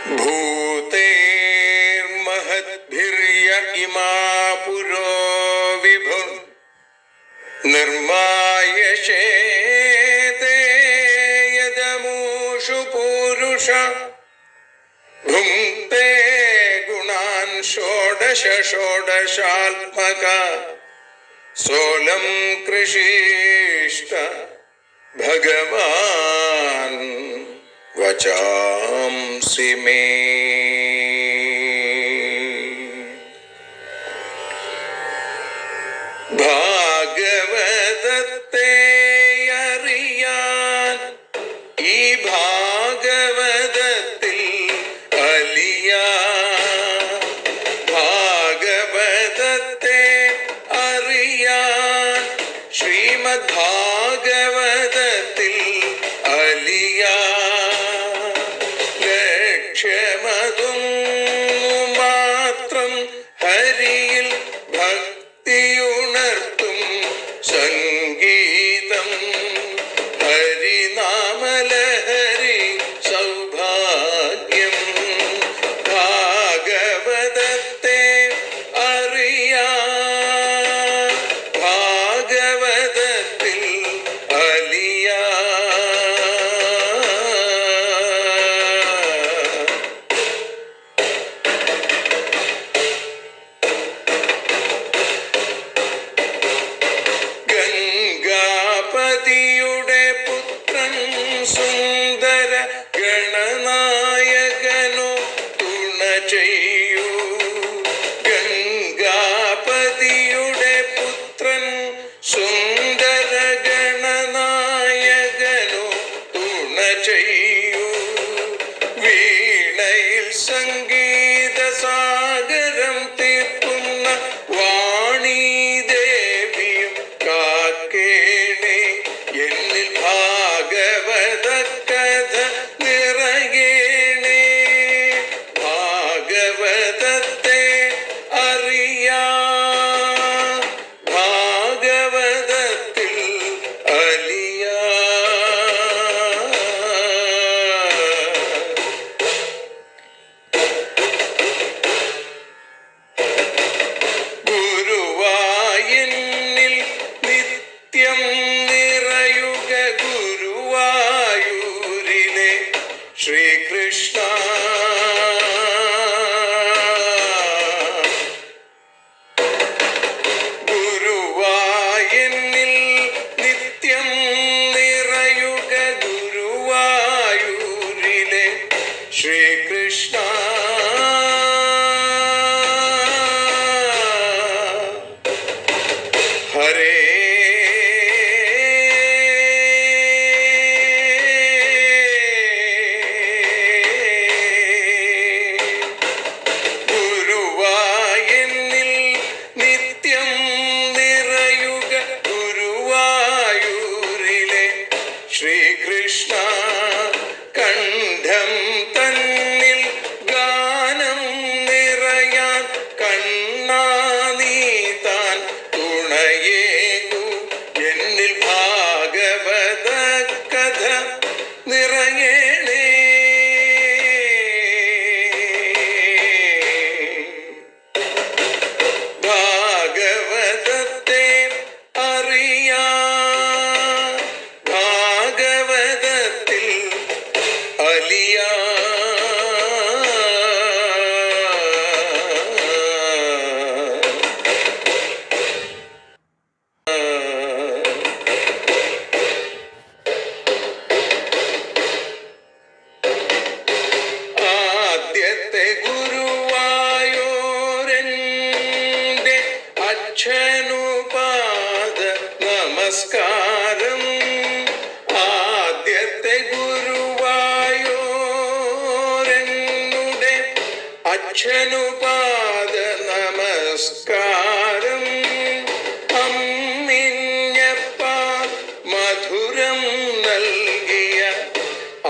भूतेर्महद्भिर्य इमा पुरो विभुः निर्मायशेते यदमूषु पूरुष भुङ्क्ते गुणान् षोडश षोडशात्मका सोऽलं कृषीष्ट भगवान् वचांसि मे। ഭാഗവതത്തെ അറിയാൻ ഈ ഭാഗവതത്തിൽ അലിയാൻ, ഭാഗവതത്തെ അറിയാൻ ശ്രീമദ് ഭാഗവതത്തിൽ അലിയാൻ, ലക്ഷ്യമതും മാത്രം ഹരിയിൽ ഭക്തിയുണർത്തും സംഗീതം ഹരിനാമലഹരി സൗഭാഗ്യം. ഭാഗവതത്തെ അറിയാൻ ഭാഗവതത്തിൽ അലിയാൻ. ഗംഗാപതിയുടെ പുത്രൻ സുന്ദര ഗണനായകനോ തുണ ചെയ്യൂ. ഗംഗാപതിയുടെ പുത്രൻ സുന്ദര ഗണനായകനോ തുണ ചെയ്യൂ. വീണയിൽ സംഗീത സാഗരം തീർക്കുന്ന വാണീദേവിയും കാക്കേണേ എന്നിൽ ഭാഗവത കഥ നിറയേണേ. ഭാഗവതത്തെ അറിയാൻ ഭാഗവതത്തിൽ അലിയാൻ. ഗുരുവായൂരിൽ നിത്യം നിറയുക ഗുരുവായൂരിലെ ശ്രീകൃഷ്ണ. ഗുരുവായൂരിൽ നിത്യം നിറയുക ഗുരുവായൂരിലെ ശ്രീകൃഷ്ണ. ഹരേ ഗുരുവായൂരിൽ നിത്യം നിറയുക ഗുരുവായൂരിലെ ശ്രീകൃഷ്ണ. കണ്ഠം തന്നിൽ ഗാനം നിറയാൻ കണ്ണാ നീ താൻ തുണയേകു. എന്നിൽ ഭാഗവത കഥ നിറയേണേ. ഭാഗവതത്തെ അറിയാൻ ഭാഗവതത്തിൽ അലിയാൻ. ആദ്യത്തെ ഗുരുവായൂരന്റെ അച്ഛനുപാദ നമസ്കാരം. ആദ്യത്തെ ഗുരുവായൂരനുടെ അച്ഛനുപാദ നമസ്കാരം. അമ്മിഞ്ഞപ്പ മധുരം നൽകിയ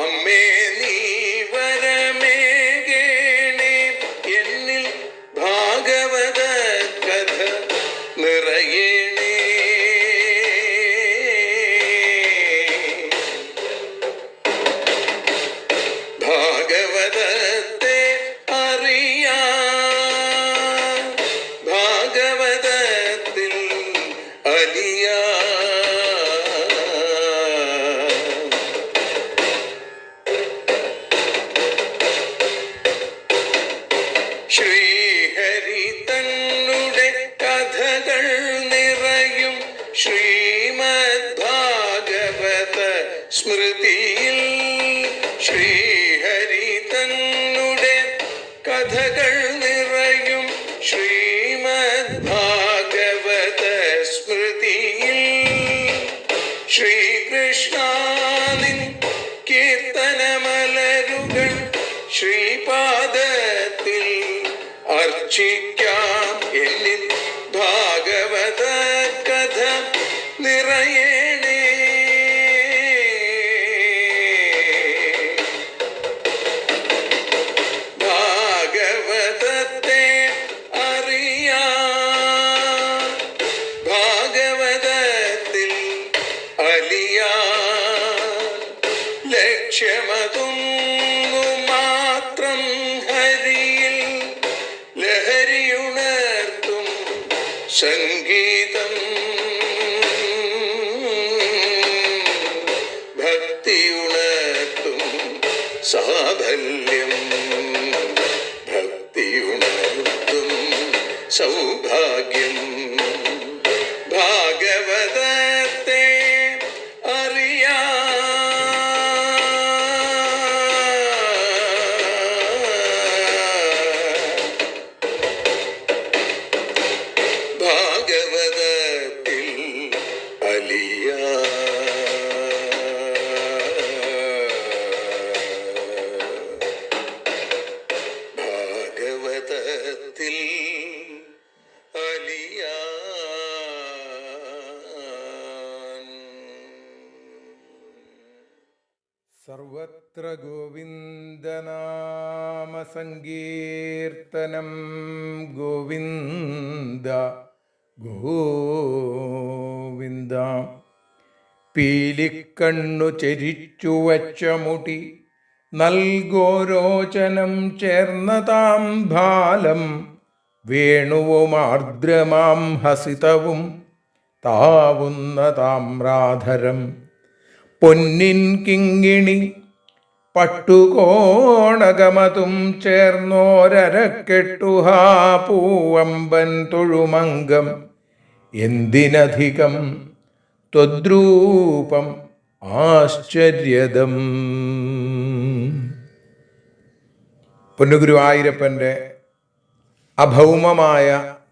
അമ്മേ നീ വരമേകേണേ. എന്നിൽ ഭാഗവത കഥ നിറയേണേ. ഭാഗവതത്തെ ശ്രീഹരി തന്നുടെ കഥകൾ നിറയും ശ്രീമദ് ഭാഗവത സ്മൃതിയിൽ. ശ്രീഹരി തന്നുടെ കഥകൾ നിറയും ശ്രീമദ് ഭാഗവത സ്മൃതിയിൽ. ശ്രീകൃഷ്ണാനിൻ കീർത്തനമലരുകൾ ശ്രീപാദത്തിൽ അർച്ചിക്കാം. എന്നിൽ ഭാഗവത കഥ നിറയണേ. ഭാഗവതത്തെ അറിയാം, ഭാഗവതത്തിൽ അലിയാൻ. ലക്ഷ്യമതൊന്നു മാത്രം ഹരിയിൽ ലഹരിയുണർത്തും സംഗീതം. ഭക്തിയുണർത്തും സാഫല്യം, ഭക്തിയുണർത്തും സൗഭാഗ്യം. ഭാഗവതത്തെ അറിയാം, ഭാഗവതത്തിൽ അലിയാൻ. ഭാഗവതത്തിൽ അലിയാൻ. സർവത്ര ഗോവിന്ദനാമ സങ്കീർത്തനം. ഗോവിന്ദ ഗോവിന്ദ. പീലിക്കണ്ണു ചെരിച്ചു വച്ച മുടി നൽകോരോചനം ചേർന്നതാം ഭാലം. വേണുവും ആർദ്രമാം ഹസിതവും താവുന്ന താമ്രാധരം. പൊന്നിൻ കിങ്ങിണി പട്ടുകോണകമതും ചേർന്നോരരക്കെട്ടുഹാ പൂവമ്പൻ തൊഴുമംഗം. എന്തിനധികം ത്വദ്രൂപം ആശ്ചര്യദം. പൊന്നുഗുരുവായൂരപ്പൻ്റെ അഭൗമമായ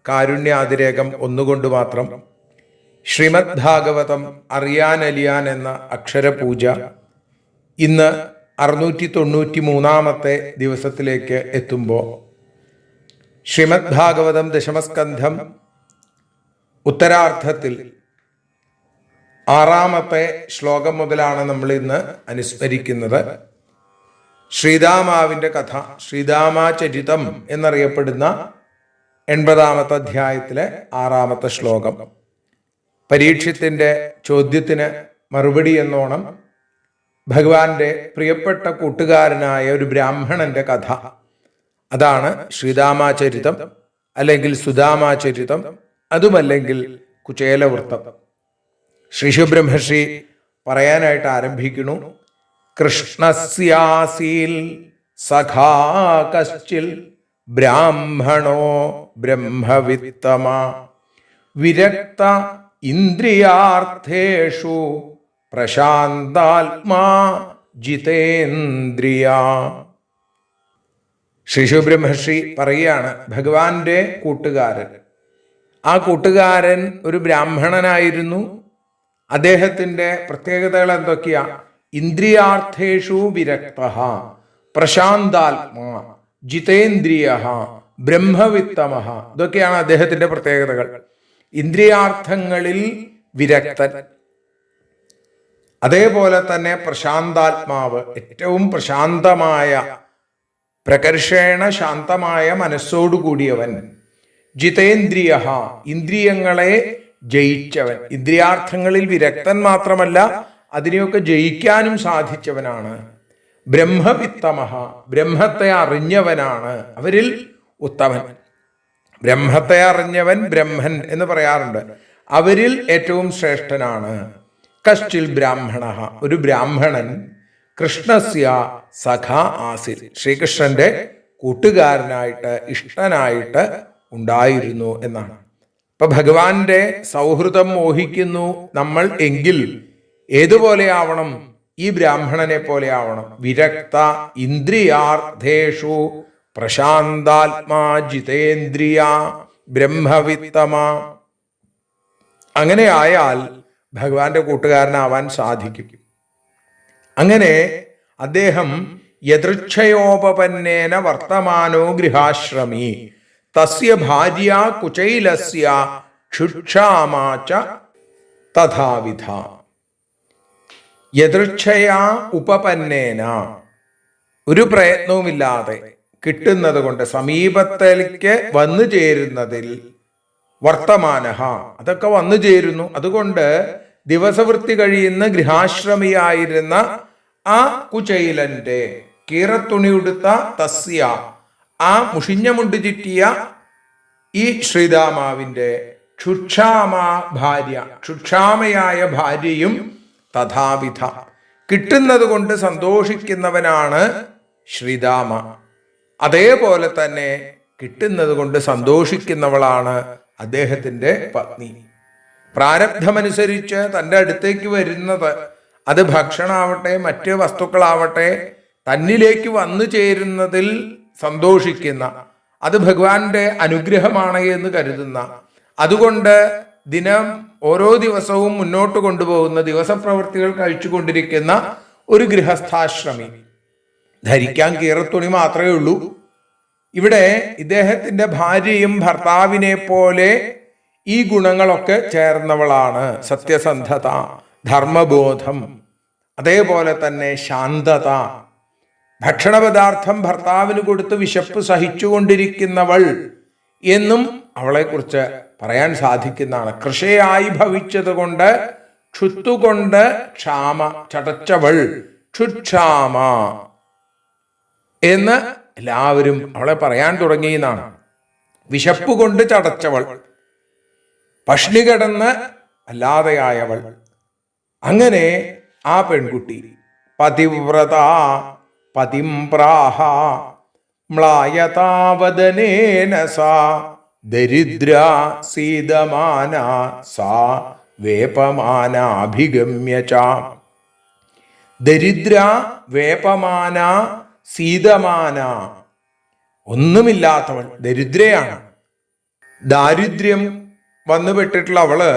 കാരുണ്യാതിരേകം ഒന്നുകൊണ്ട് മാത്രം ശ്രീമദ് ഭാഗവതം അറിയാനലിയാൻ എന്ന അക്ഷരപൂജ ഇന്ന് 693 ദിവസത്തിലേക്ക് എത്തുമ്പോൾ ശ്രീമദ് ഭാഗവതം ദശമസ്കന്ധം ഉത്തരാർത്ഥത്തിൽ 6ാമത്തെ ശ്ലോകം മുതലാണ് നമ്മൾ ഇന്ന് അനുസ്മരിക്കുന്നത്. ശ്രീദാമാവിൻ്റെ കഥ, ശ്രീദാമാചരിതം എന്നറിയപ്പെടുന്ന 80ാമത്തെ അധ്യായത്തിലെ 6ാമത്തെ ശ്ലോകം. പരീക്ഷത്തിൻ്റെ ചോദ്യത്തിന് മറുപടി എന്നോണം ഭഗവാന്റെ പ്രിയപ്പെട്ട കൂട്ടുകാരനായ ഒരു ബ്രാഹ്മണന്റെ കഥ, അതാണ് ശ്രീദാമാചരിതം, അല്ലെങ്കിൽ സുദാമാചരിതം, അതുമല്ലെങ്കിൽ കുചേലവൃത്തം. ശ്രീശുബ്രഹ്മർഷി പറയാനായിട്ട് ആരംഭിക്കുന്നു. കൃഷ്ണസ്യാസീൽ സഖാ കശ്ചിൽ ബ്രാഹ്മണോ ബ്രഹ്മവിത്തമ വിരക്ത ഇന്ദ്രിയാർത്ഥേഷു പ്രശാന്താത്മാ ജിതേന്ദ്രിയ. ശ്രീശുബ്രഹ്മർഷി പറയുകയാണ്, ഭഗവാന്റെ കൂട്ടുകാരൻ, ആ കൂട്ടുകാരൻ ഒരു ബ്രാഹ്മണനായിരുന്നു. അദ്ദേഹത്തിൻ്റെ പ്രത്യേകതകൾ എന്തൊക്കെയാ? ഇന്ദ്രിയാർത്ഥേഷു വിരക്ത, പ്രശാന്താത്മാ, ജിതേന്ദ്രിയ, ബ്രഹ്മവിത്തമ. ഇതൊക്കെയാണ് അദ്ദേഹത്തിൻ്റെ പ്രത്യേകതകൾ. ഇന്ദ്രിയാർത്ഥങ്ങളിൽ വിരക്തൻ, അതേപോലെ തന്നെ പ്രശാന്താത്മാവ്, ഏറ്റവും പ്രശാന്തമായ, പ്രകർഷേണ ശാന്തമായ മനസ്സോടുകൂടിയവൻ. ജിതേന്ദ്രിയ, ഇന്ദ്രിയങ്ങളെ ജയിച്ചവൻ. ഇന്ദ്രിയാർത്ഥങ്ങളിൽ വിരക്തൻ മാത്രമല്ല, അതിനെയൊക്കെ ജയിക്കാനും സാധിച്ചവനാണ്. ബ്രഹ്മവിത്തമഃ, ബ്രഹ്മത്തെ അറിഞ്ഞവനാണ്, അവരിൽ ഉത്തമൻ. ബ്രഹ്മത്തെ അറിഞ്ഞവൻ ബ്രഹ്മൻ എന്ന് പറയാറുണ്ട്. അവരിൽ ഏറ്റവും ശ്രേഷ്ഠനാണ്. കശ്ചിൽ ബ്രാഹ്മണ, ഒരു ബ്രാഹ്മണൻ, കൃഷ്ണസ്യ സഖാ ആസിൽ, ശ്രീകൃഷ്ണന്റെ കൂട്ടുകാരനായിട്ട് ഇഷ്ടനായിട്ട് ഉണ്ടായിരുന്നു എന്നാണ്. ഇപ്പൊ ഭഗവാന്റെ സൗഹൃദം മോഹിക്കുന്നു നമ്മൾ എങ്കിൽ ഏതുപോലെയാവണം? ഈ ബ്രാഹ്മണനെ പോലെ ആവണം. വിരക്ത ഇന്ദ്രിയാർത്ഥേഷു പ്രശാന്താത്മാ ജിതേന്ദ്രിയ ബ്രഹ്മവിത്തമ. അങ്ങനെ ആയാൽ ഭഗവാന്റെ കൂട്ടുകാരനാവാൻ സാധിക്കും. അങ്ങനെ അദ്ദേഹം യദൃച്ഛയോപപന്നേന വർത്തമാനോ ഗൃഹാശ്രമി തസ്യ ഭാര്യ കുചൈലസ്യ ക്ഷുക്ഷാമാച തഥാവിധ. യദൃച്ഛയാ ഉപപന്നേന, ഒരു പ്രയത്നവുമില്ലാതെ കിട്ടുന്നത് കൊണ്ട്, സമീപത്തിലേക്ക് വന്നു ചേരുന്നതിൽ, വർത്തമാനഹ, അതൊക്കെ വന്നു ചേരുന്നു. അതുകൊണ്ട് ദിവസവൃത്തി കഴിയുന്ന ഗൃഹാശ്രമിയായിരുന്ന ആ കുചൈലന്റെ, കീറത്തുണി ഉടുത്ത തസ്യ, ആ മുഷിഞ്ഞമുണ്ട് ചുറ്റിയ ഈ ശ്രീരാമാവിന്റെ ക്ഷുക്ഷാമാ ഭാര്യ, ക്ഷുക്ഷാമയായ ഭാര്യയും തഥാവിധ, കിട്ടുന്നത് കൊണ്ട് സന്തോഷിക്കുന്നവനാണ് ശ്രീരാമ. അതേപോലെ തന്നെ കിട്ടുന്നത് കൊണ്ട് സന്തോഷിക്കുന്നവളാണ് അദ്ദേഹത്തിന്റെ പത്നി. പ്രാരബ്ധമനുസരിച്ച് തൻ്റെ അടുത്തേക്ക് വരുന്നത്, അത് ഭക്ഷണമാവട്ടെ മറ്റ് വസ്തുക്കളാവട്ടെ, തന്നിലേക്ക് വന്നു ചേരുന്നതിൽ സന്തോഷിക്കുന്ന, അത് ഭഗവാന്റെ അനുഗ്രഹമാണ് എന്ന് കരുതുന്ന, അതുകൊണ്ട് ഓരോ ദിവസവും മുന്നോട്ട് കൊണ്ടുപോകുന്ന ദിവസപ്രവൃത്തികൾ കഴിച്ചുകൊണ്ടിരിക്കുന്ന ഒരു ഗൃഹസ്ഥാശ്രമി. ധരിക്കാൻ കീറത്തുണി മാത്രമേ ഉള്ളൂ. ഇവിടെ ഇദ്ദേഹത്തിന്റെ ഭാര്യയും ഭർത്താവിനെ പോലെ ഈ ഗുണങ്ങളൊക്കെ ചേർന്നവളാണ്. സത്യസന്ധത, ധർമ്മബോധം, അതേപോലെ തന്നെ ശാന്തത. ഭക്ഷണപദാർത്ഥം ഭർത്താവിന് കൊടുത്ത് വിശപ്പ് സഹിച്ചുകൊണ്ടിരിക്കുന്നവൾ എന്നും അവളെക്കുറിച്ച് പറയാൻ സാധിക്കുന്നതാണ്. കൃഷയായി ഭവിച്ചത് കൊണ്ട്, ക്ഷുത്തുകൊണ്ട് ക്ഷാമ, ചടച്ചവൾ, ക്ഷുക്ഷാമ എന്ന് എല്ലാവരും അവളെ പറയാൻ തുടങ്ങിയെന്നാണ്. വിശപ്പ് കൊണ്ട് ചടച്ചവൾ, പഷ്ണി കിടന്ന് അല്ലാതെയായവൾ. അങ്ങനെ ആ പെൺകുട്ടി പതിവ്രത പതിം പ്രാഹ മ്ലായതാവദനേന സാ ദരിദ്ര സീതമാന സാ വേപമാനാഭിഗമ്യ ച. ദരിദ്ര, വേപമാന, സീതമാന, ഒന്നുമില്ലാത്തവൾ, ദരിദ്രയാണ്. ദാരിദ്ര്യം വന്നുപെട്ടിട്ടുള്ള അവള്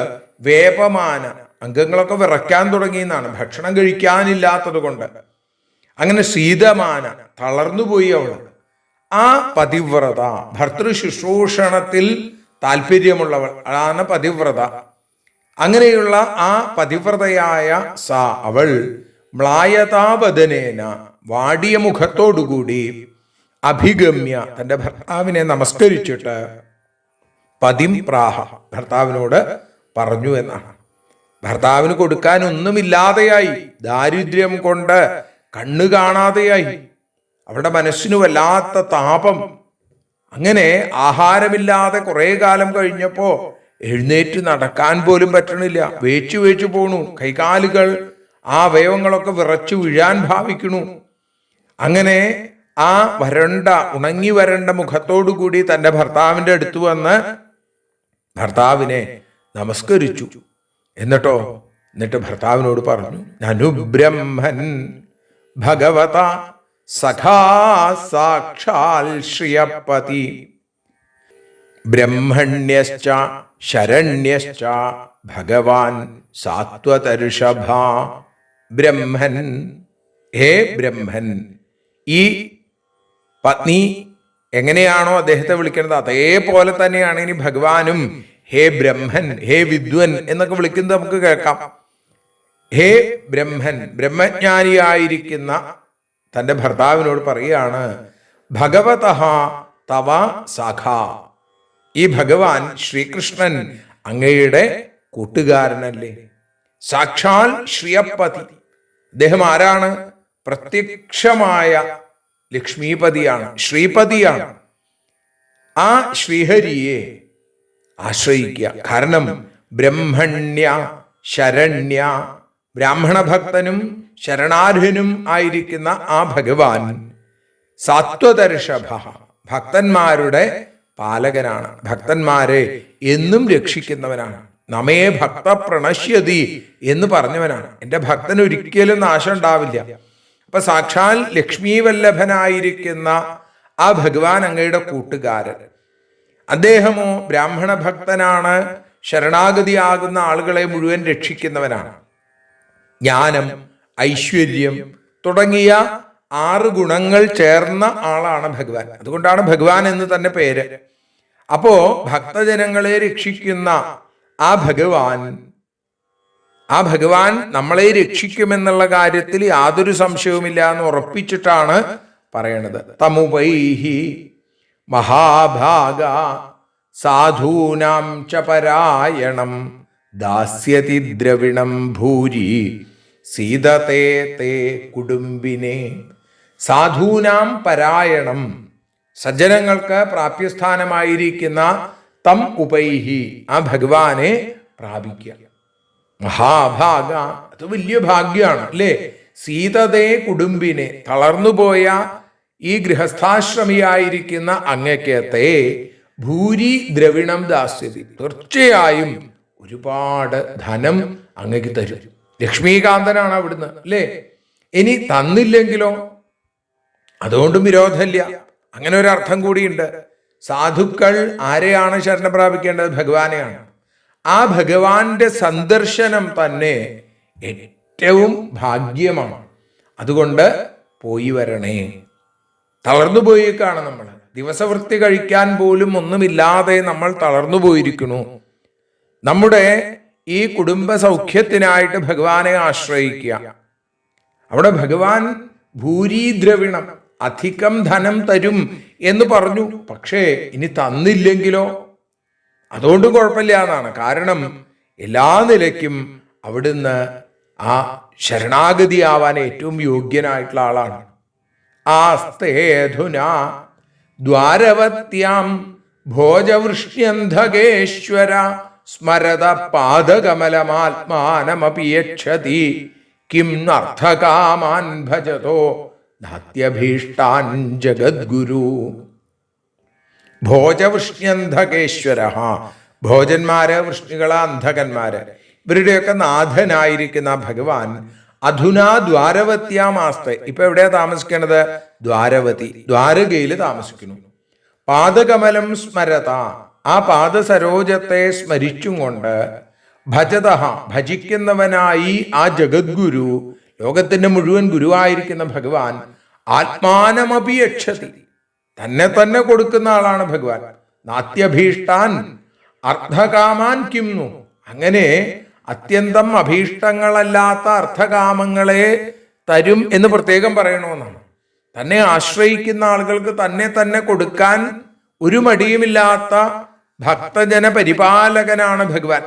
വേപമാന, അംഗങ്ങളൊക്കെ വിറയ്ക്കാൻ തുടങ്ങിയെന്നാണ്, ഭക്ഷണം കഴിക്കാനില്ലാത്തത് കൊണ്ട്. അങ്ങനെ സീതമാന, തളർന്നുപോയി അവൾ. ആ പതിവ്രത, ഭർത്തൃ ശുശ്രൂഷണത്തിൽ താല്പര്യമുള്ളവൾ ആണ് പതിവ്രത. അങ്ങനെയുള്ള ആ പതിവ്രതയായ സാ, അവൾ മ്ലായതാവദനേന, വാടിയ മുഖത്തോടുകൂടി, അഭിഗമ്യ, തന്റെ ഭർത്താവിനെ നമസ്കരിച്ചിട്ട്, പതിം പ്രാഹ, ഭർത്താവിനോട് പറഞ്ഞു എന്നാണ്. ഭർത്താവിന് കൊടുക്കാൻ ഒന്നുമില്ലാതെയായി, ദാരിദ്ര്യം കൊണ്ട് കണ്ണു കാണാതെയായി, അവരുടെ മനസ്സിന് വല്ലാത്ത താപം. അങ്ങനെ ആഹാരമില്ലാതെ കുറെ കാലം കഴിഞ്ഞപ്പോ എഴുന്നേറ്റ് നടക്കാൻ പോലും പറ്റണില്ല, വേച്ചു വേച്ചു പോണു, കൈകാലുകൾ, ആ അവയവങ്ങളൊക്കെ വിറച്ചു വീഴാൻ ഭാവിക്കണു. അങ്ങനെ ആ വരണ്ട, ഉണങ്ങി വരണ്ട മുഖത്തോടുകൂടി തന്റെ ഭർത്താവിന്റെ അടുത്ത് വന്ന് ഭർത്താവിനെ നമസ്കരിച്ചു. എന്നിട്ട് ഭർത്താവിനോട് പറഞ്ഞു, നനുബ്രഹ്മൻ ഭഗവത സഖാ സാക്ഷാൽ ശ്രിയപതി ബ്രഹ്മണ്യശ്ച ശരണ്യശ്ച ഭഗവാൻ സാത്വതർഷഭ. ബ്രഹ്മൻ, ഹേ ബ്രഹ്മൻ. ഈ പത്നി എങ്ങനെയാണോ അദ്ദേഹത്തെ വിളിക്കുന്നത് അതേപോലെ തന്നെയാണ് ഇനി ഭഗവാനും ഹേ ബ്രഹ്മൻ, ഹേ വിദ്വൻ എന്നൊക്കെ വിളിക്കുന്നത് നമുക്ക് കേൾക്കാം. ഹേ ബ്രഹ്മൻ, ബ്രഹ്മജ്ഞാനിയായിരിക്കുന്ന തന്റെ ഭർത്താവിനോട് പറയുകയാണ്, ഭഗവതഃ തവ സഖ, ഈ ഭഗവാൻ ശ്രീകൃഷ്ണൻ അങ്ങയുടെ കൂട്ടുകാരനല്ലേ. സാക്ഷാൽ ശ്രീയപ്പതി, അദ്ദേഹം ആരാണ്? പ്രത്യക്ഷമായ ലക്ഷ്മീപതിയാണ്, ശ്രീപതിയാണ്. ആ ശ്രീഹരിയെ ആശ്രയിക്കുക. കാരണം ബ്രഹ്മണ്യ ശരണ്യ, ബ്രാഹ്മണ ഭക്തനും ശരണാർഹനും ആയിരിക്കുന്ന ആ ഭഗവാൻ സാത്വതർഷഭ, ഭക്തന്മാരുടെ പാലകനാണ്, ഭക്തന്മാരെ എന്നും രക്ഷിക്കുന്നവനാണ്. നമേ ഭക്ത പ്രണശ്യതി എന്ന് പറഞ്ഞവനാണ്. എൻ്റെ ഭക്തന് ഒരിക്കലും നാശം ഉണ്ടാവില്ല. അപ്പൊ സാക്ഷാൽ ലക്ഷ്മീ വല്ലഭനായിരിക്കുന്ന ആ ഭഗവാൻ അങ്ങയുടെ കൂട്ടുകാരൻ, അദ്ദേഹമോ ബ്രാഹ്മണ ഭക്തനാണ്, ശരണാഗതിയാകുന്ന ആളുകളെ മുഴുവൻ രക്ഷിക്കുന്നവനാണ്. ജ്ഞാനം, ഐശ്വര്യം തുടങ്ങിയ 6 ഗുണങ്ങൾ ചേർന്ന ആളാണ് ഭഗവാൻ. അതുകൊണ്ടാണ് ഭഗവാൻ എന്ന് തന്നെ പേര്. അപ്പോ ഭക്തജനങ്ങളെ രക്ഷിക്കുന്ന ആ ഭഗവാൻ നമ്മളെ രക്ഷിക്കുമെന്നുള്ള കാര്യത്തിൽ യാതൊരു സംശയവുമില്ല എന്ന് ഉറപ്പിച്ചിട്ടാണ് പറയണത്. തമുപൈഹി മഹാഭാഗ സാധൂനാം ച പരായണം ദാസ്യതി ദ്രവിണം ഭൂരി സീതത്തെ തേ കുടുംബിനെ. സാധൂനാം പരായണം, സജ്ജനങ്ങൾക്ക് പ്രാപ്യസ്ഥാനമായിരിക്കുന്ന തം ഉപൈഹി, ആ ഭഗവാനെ പ്രാപിക്കുക. മഹാഭാഗ, അത് വലിയ ഭാഗ്യമാണ് അല്ലേ? സീതതേ കുടുംബിനെ, തളർന്നുപോയ ഈ ഗൃഹസ്ഥാശ്രമിയായിരിക്കുന്ന അങ്ങക്കത്തെ ഭൂരി ദ്രവിണം ദാസ്യതി, തീർച്ചയായും ഒരുപാട് ധനം അങ്ങക്ക് തരും. ലക്ഷ്മീകാന്തനാണ് അവിടുന്ന് അല്ലേ? ഇനി തന്നില്ലെങ്കിലോ? അതുകൊണ്ടും വിരോധമില്ല. അങ്ങനെ ഒരു അർത്ഥം കൂടിയുണ്ട്. സാധുക്കൾ ആരെയാണ് ശരണം പ്രാപിക്കേണ്ടത്? ഭഗവാനെയാണ്. ആ ഭഗവാന്റെ സന്ദർശനം തന്നെ ഏറ്റവും ഭാഗ്യമാണ്. അതുകൊണ്ട് പോയി വരണേ. തളർന്നു പോയേക്കാണ് നമ്മൾ. ദിവസവൃത്തി കഴിക്കാൻ പോലും ഒന്നുമില്ലാതെ നമ്മൾ തളർന്നു പോയിരിക്കുന്നു. നമ്മുടെ ഈ കുടുംബ സൗഖ്യത്തിനായിട്ട് ഭഗവാനെ ആശ്രയിക്കുക. അവിടെ ഭഗവാൻ ഭൂരിദ്രവിണം, അധികം ധനം തരും എന്ന് പറഞ്ഞു. പക്ഷേ ഇനി തന്നില്ലെങ്കിലോ? അതുകൊണ്ട് കുഴപ്പമില്ല എന്നാണ്. കാരണം എല്ലാ നിലയ്ക്കും അവിടുന്ന് ആ ശരണാഗതിയാവാൻ ഏറ്റവും യോഗ്യനായിട്ടുള്ള ആളാണ്. ആസ്തേധുന ദ്വാരവത്യാം ഭോജവൃഷ്യന്ധകേശ്വര സ്മരത പാദകമലമാത്മാനമപി യക്ഷതി കിം അർത്ഥകാമാൻ ഭജതോ ധാത്യഭീഷ്ടാൻ ജഗദ്ഗുരു. ഭോജവൃഷ്യന്ധകേശ്വര, ഭോജന്മാര്, വൃഷ്ണികള്, അന്ധകന്മാര്, ഇവരുടെയൊക്കെ നാഥനായിരിക്കുന്ന ഭഗവാൻ അധുനാ ദ്വാരവത്യാമാസ്തെ, ഇപ്പൊ എവിടെയാ താമസിക്കേണ്ടത്? ദ്വാരവതി, ദ്വാരകയിൽ താമസിക്കുന്നു. പാദകമലം സ്മരത, ആ പാദസരോജത്തെ സ്മരിച്ചും കൊണ്ട് ഭജത, ഭജിക്കുന്നവനായി ആ ജഗദ്ഗുരു, ലോകത്തിന്റെ മുഴുവൻ ഗുരുവായിരിക്കുന്ന ഭഗവാൻ ആത്മാനമപി യക്ഷതി, തന്നെ തന്നെ കൊടുക്കുന്ന ആളാണ് ഭഗവാൻ. നാത്യഭീഷ്ടാൻ അർത്ഥകാമാൻ കിംന്നു, അങ്ങനെ അത്യന്തം അഭീഷ്ടങ്ങളല്ലാത്ത അർത്ഥകാമങ്ങളെ തരും എന്ന് പ്രത്യേകം പറയണമെന്നാണ്. തന്നെ ആശ്രയിക്കുന്ന ആളുകൾക്ക് തന്നെ തന്നെ കൊടുക്കാൻ ഒരു മടിയുമില്ലാത്ത ഭക്തജന പരിപാലകനാണ് ഭഗവാൻ.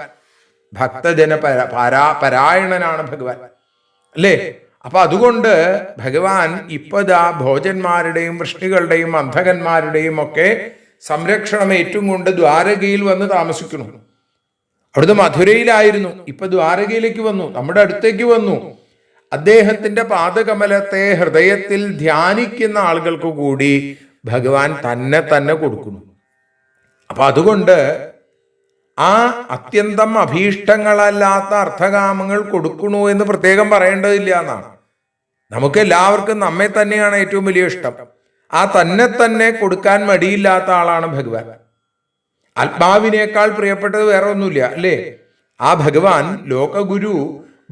ഭക്തജന പരായണനാണ് ഭഗവാൻ അല്ലേ? അപ്പൊ അതുകൊണ്ട് ഭഗവാൻ ഇപ്പതാ ഭോജന്മാരുടെയും വൃഷ്ണികളുടെയും അന്ധകന്മാരുടെയും ഒക്കെ സംരക്ഷണം ഏറ്റും കൊണ്ട് ദ്വാരകയിൽ വന്ന് താമസിക്കുന്നു. അവിടുന്ന് മധുരയിലായിരുന്നു, ഇപ്പൊ ദ്വാരകയിലേക്ക് വന്നു, നമ്മുടെ അടുത്തേക്ക് വന്നു. അദ്ദേഹത്തിന്റെ പാദകമലത്തെ ഹൃദയത്തിൽ ധ്യാനിക്കുന്ന ആളുകൾക്ക് കൂടി ഭഗവാൻ തന്നെ തന്നെ കൊടുക്കുന്നു. അപ്പൊ അതുകൊണ്ട് ആ അത്യന്തം അഭീഷ്ടങ്ങളല്ലാത്ത അർത്ഥകാമങ്ങൾ കൊടുക്കണു എന്ന് പ്രത്യേകം പറയേണ്ടതില്ല എന്നാണ്. നമുക്ക് എല്ലാവർക്കും നമ്മെ തന്നെയാണ് ഏറ്റവും വലിയ ഇഷ്ടം. ആ തന്നെ തന്നെ കൊടുക്കാൻ മടിയില്ലാത്ത ആളാണ് ഭഗവാൻ. ആത്മാവിനേക്കാൾ പ്രിയപ്പെട്ടത് വേറെ ഒന്നുമില്ല അല്ലേ? ആ ഭഗവാൻ ലോകഗുരു,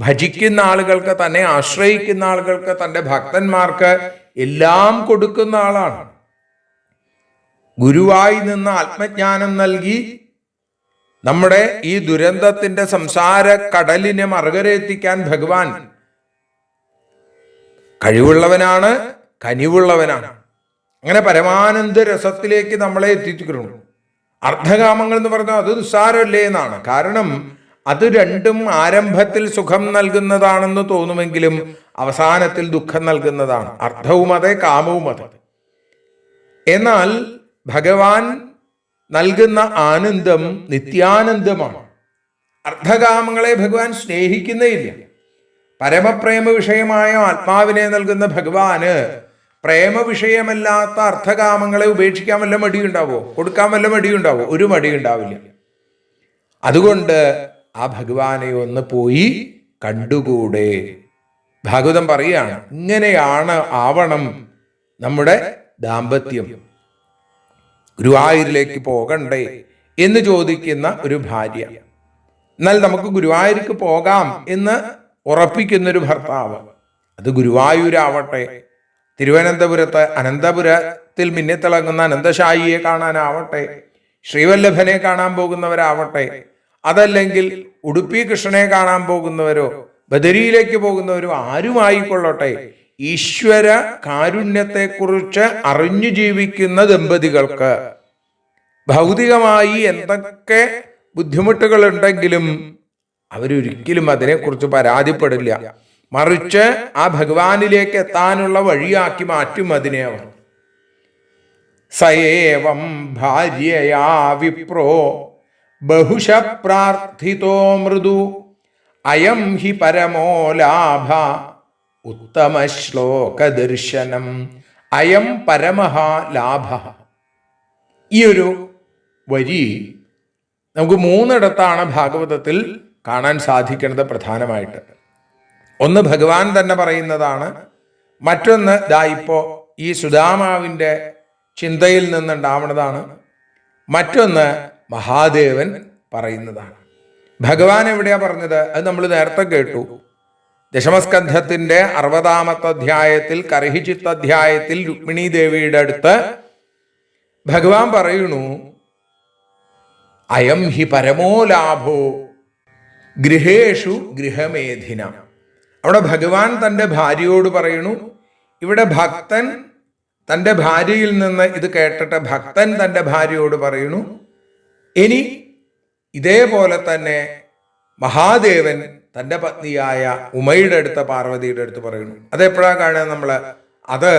ഭജിക്കുന്ന ആളുകൾക്ക്, തന്നെ ആശ്രയിക്കുന്ന ആളുകൾക്ക്, തൻ്റെ ഭക്തന്മാർക്ക് എല്ലാം കൊടുക്കുന്ന ആളാണ്. ഗുരുവായി നിന്ന് ആത്മജ്ഞാനം നൽകി നമ്മുടെ ഈ ദുരന്തത്തിന്റെ സംസാര കടലിനെ മറുകരയെത്തിക്കാൻ ഭഗവാൻ കഴിവുള്ളവനാണ്, കനിവുള്ളവനാണ്. അങ്ങനെ പരമാനന്ദ രസത്തിലേക്ക് നമ്മളെ എത്തിച്ചിരിക്കുന്നു. അർദ്ധകാമങ്ങൾ എന്ന് പറഞ്ഞാൽ അത് നിസ്സാരമല്ലേ എന്നാണ്. കാരണം അത് രണ്ടും ആരംഭത്തിൽ സുഖം നൽകുന്നതാണെന്ന് തോന്നുമെങ്കിലും അവസാനത്തിൽ ദുഃഖം നൽകുന്നതാണ്. അർത്ഥവും അതെ, കാമവും അതെ. എന്നാൽ ഭഗവാൻ നൽകുന്ന ആനന്ദം നിത്യാനന്ദമാണ്. അർദ്ധകാമങ്ങളെ ഭഗവാൻ സ്നേഹിക്കുന്നേയില്ല. പരമപ്രേമ വിഷയമായ ആത്മാവിനെ നൽകുന്ന ഭഗവാന് പ്രേമവിഷയമല്ലാത്ത അർത്ഥകാമങ്ങളെ ഉപേക്ഷിക്കാൻ വല്ല മടിയുണ്ടാവോ? കൊടുക്കാൻ വല്ല മടിയുണ്ടാവോ? ഒരു മടിയുണ്ടാവില്ല. അതുകൊണ്ട് ആ ഭഗവാനെ ഒന്ന് പോയി കണ്ടുകൂടെ? ഭാഗവതം പറയുകയാണ്, ഇങ്ങനെയാണ് ആവണം നമ്മുടെ ദാമ്പത്യം. ഗുരുവായൂരിലേക്ക് പോകണ്ടേ എന്ന് ചോദിക്കുന്ന ഒരു ഭാര്യ, എന്നാൽ നമുക്ക് ഗുരുവായൂർക്ക് പോകാം എന്ന് ഉറപ്പിക്കുന്നൊരു ഭർത്താവ്. അത് ഗുരുവായൂരാവട്ടെ, തിരുവനന്തപുരത്ത് അനന്തപുരത്തിൽ മിന്നിത്തിളങ്ങുന്ന അനന്തശായിയെ കാണാനാവട്ടെ, ശ്രീവല്ലഭനെ കാണാൻ പോകുന്നവരാവട്ടെ, അതല്ലെങ്കിൽ ഉടുപ്പി കൃഷ്ണനെ കാണാൻ പോകുന്നവരോ ബദരിയിലേക്ക് പോകുന്നവരോ ആരുമായിക്കൊള്ളട്ടെ, ഈശ്വര കാരുണ്യത്തെക്കുറിച്ച് അറിഞ്ഞു ജീവിക്കുന്ന ദമ്പതികൾക്ക് ഭൗതികമായി എന്തൊക്കെ ബുദ്ധിമുട്ടുകൾ ഉണ്ടെങ്കിലും അവരൊരിക്കലും അതിനെക്കുറിച്ച് പരാതിപ്പെടില്ല. മറിച്ച് ആ ഭഗവാനിലേക്ക് എത്താനുള്ള വഴിയാക്കി മാറ്റും അതിനെ അവർ. സയേവം ഭാര്യയാ വിപ്രോ ബഹുശ പ്രാർത്ഥിതോ മൃദു അയം ഹി പരമോ ലാഭ ഉത്തമ ശ്ലോക ദർശനം. അയം പരമഃ ലാഭ. ഈ ഒരു വരി നമുക്ക് മൂന്നിടത്താണ് ഭാഗവതത്തിൽ കാണാൻ സാധിക്കുന്നത് പ്രധാനമായിട്ട്. ഒന്ന് ഭഗവാൻ തന്നെ പറയുന്നതാണ്, മറ്റൊന്ന് ഇപ്പോ ഈ സുദാമാവിൻ്റെ ചിന്തയിൽ നിന്നുണ്ടാവുന്നതാണ്, മറ്റൊന്ന് മഹാദേവൻ പറയുന്നതാണ്. ഭഗവാൻ എവിടെയാ പറഞ്ഞത്? അത് നമ്മൾ നേരത്തെ കേട്ടു. ദശമസ്കന്ധത്തിന്റെ 60-ാമത്തെ അധ്യായത്തിൽ, കർഹിചിത്ത് അധ്യായത്തിൽ രുക്മിണി ദേവിയുടെ അടുത്ത് ഭഗവാൻ പറയുന്നു, അയം ഹി പരമോ ലാഭോ ഗൃഹേഷു ഗൃഹമേധിന. അവിടെ ഭഗവാൻ തൻ്റെ ഭാര്യയോട് പറയുന്നു. ഇവിടെ ഭക്തൻ തൻ്റെ ഭാര്യയിൽ നിന്ന് ഇത് കേട്ടിട്ട് ഭക്തൻ തൻ്റെ ഭാര്യയോട് പറയുന്നു. ഇനി ഇതേപോലെ തന്നെ മഹാദേവൻ തൻ്റെ പത്നിയായ ഉമയുടെ അടുത്ത്, പാർവതിയുടെ അടുത്ത് പറയുന്നു. അതെപ്പോഴാണ് കാണുക നമ്മൾ? അത്